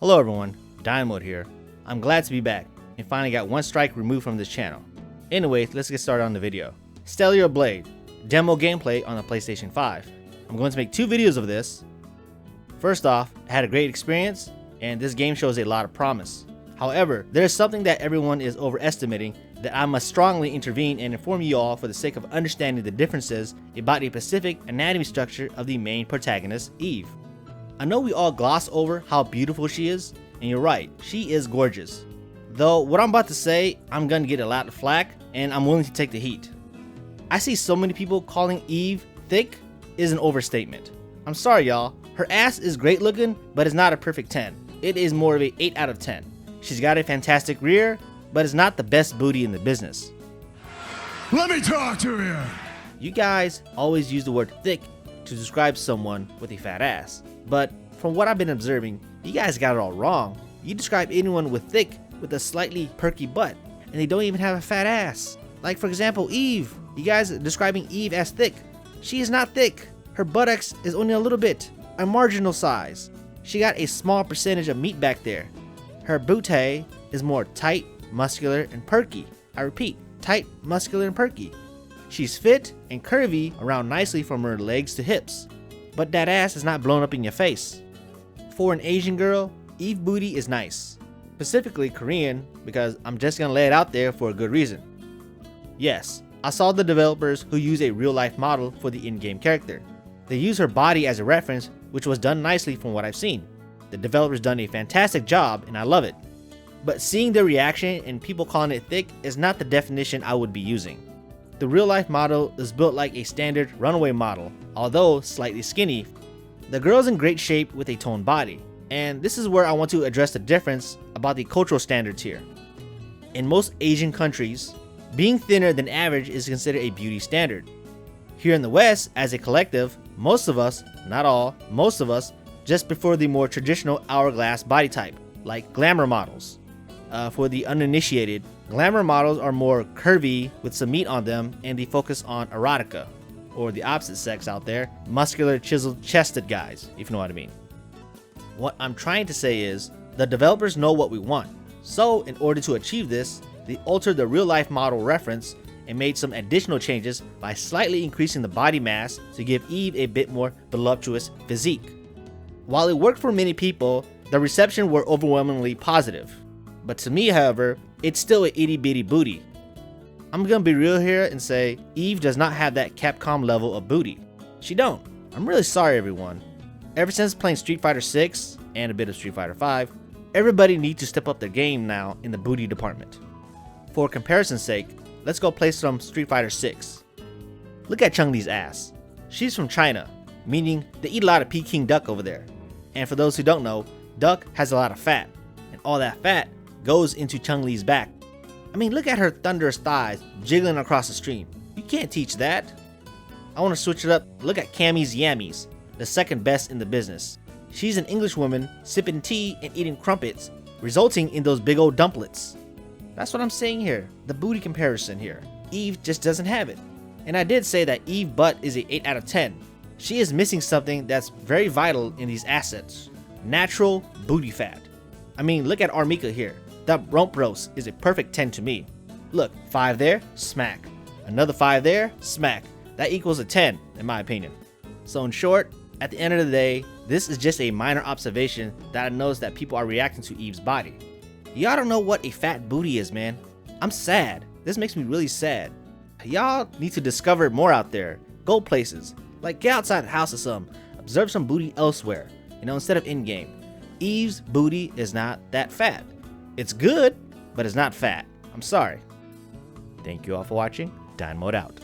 Hello everyone, Dynamode here. I'm glad to be back and finally got one strike removed from this channel. Anyway, let's get started on the video. Stellar Blade, demo gameplay on the PlayStation 5. I'm going to make two videos of this. First off, I had a great experience and this game shows a lot of promise. However, there is something that everyone is overestimating that I must strongly intervene and inform you all for the sake of understanding the differences about the specific anatomy structure of the main protagonist, Eve. I know we all gloss over how beautiful she is, and you're right, she is gorgeous. Though what I'm about to say, I'm gonna get a lot of flack, and I'm willing to take the heat. I see so many people calling Eve thick is an overstatement. I'm sorry y'all, her ass is great looking, but it's not a perfect 10. It is more of a 8 out of 10. She's got a fantastic rear, but it's not the best booty in the business. Let me talk to you! You guys always use the word thick to describe someone with a fat ass. But from what I've been observing, you guys got it all wrong. You describe anyone with thick with a slightly perky butt, and they don't even have a fat ass. Like for example, Eve. You guys are describing Eve as thick. She is not thick. Her buttocks is only a little bit, a marginal size. She got a small percentage of meat back there. Her booty is more tight, muscular, and perky. I repeat, tight, muscular, and perky. She's fit and curvy around nicely from her legs to hips. But that ass is not blown up in your face. For an Asian girl, Eve booty is nice. Specifically Korean, because I'm just gonna lay it out there for a good reason. Yes, I saw the developers who use a real life model for the in-game character. They use her body as a reference, which was done nicely from what I've seen. The developers done a fantastic job and I love it. But seeing the reaction and people calling it thick is not the definition I would be using. The real life model is built like a standard runaway model, although slightly skinny. The girl's in great shape with a toned body, and this is where I want to address the difference about the cultural standards here. In most Asian countries, being thinner than average is considered a beauty standard. Here in the West, as a collective, most of us, not all, most of us, just prefer the more traditional hourglass body type, like glamour models. For the uninitiated, glamour models are more curvy with some meat on them and they focus on erotica, or the opposite sex out there, muscular chiseled chested guys, if you know what I mean. What I'm trying to say is, the developers know what we want, so in order to achieve this, they altered the real life model reference and made some additional changes by slightly increasing the body mass to give Eve a bit more voluptuous physique. While it worked for many people, the reception were overwhelmingly positive. But to me, however, it's still an itty bitty booty. I'm gonna be real here and say Eve does not have that Capcom level of booty. She don't. I'm really sorry everyone. Ever since playing Street Fighter 6 and a bit of Street Fighter 5, everybody needs to step up their game now in the booty department. For comparison's sake, let's go play some Street Fighter 6. Look at Chun-Li's ass. She's from China, meaning they eat a lot of Peking duck over there. And for those who don't know, duck has a lot of fat, and all that fat goes into Chun-Li's back. I mean, look at her thunderous thighs jiggling across the stream. You can't teach that. I want to switch it up. Look at Cammy's Yammies, the second best in the business. She's an English woman sipping tea and eating crumpets, resulting in those big old dumplets. That's what I'm saying here, the booty comparison here. Eve just doesn't have it. And I did say that Eve butt is a 8 out of 10. She is missing something that's very vital in these assets. Natural booty fat. I mean, look at Armika here. That rump roast is a perfect 10 to me. Look, 5 there, smack. Another 5 there, smack. That equals a 10, in my opinion. So in short, at the end of the day, this is just a minor observation that I noticed that people are reacting to Eve's body. Y'all don't know what a fat booty is, man. I'm sad. This makes me really sad. Y'all need to discover more out there. Go places. Like get outside the house or something. Observe some booty elsewhere, instead of in-game. Eve's booty is not that fat. It's good, but it's not fat. I'm sorry. Thank you all for watching. Dynamode out.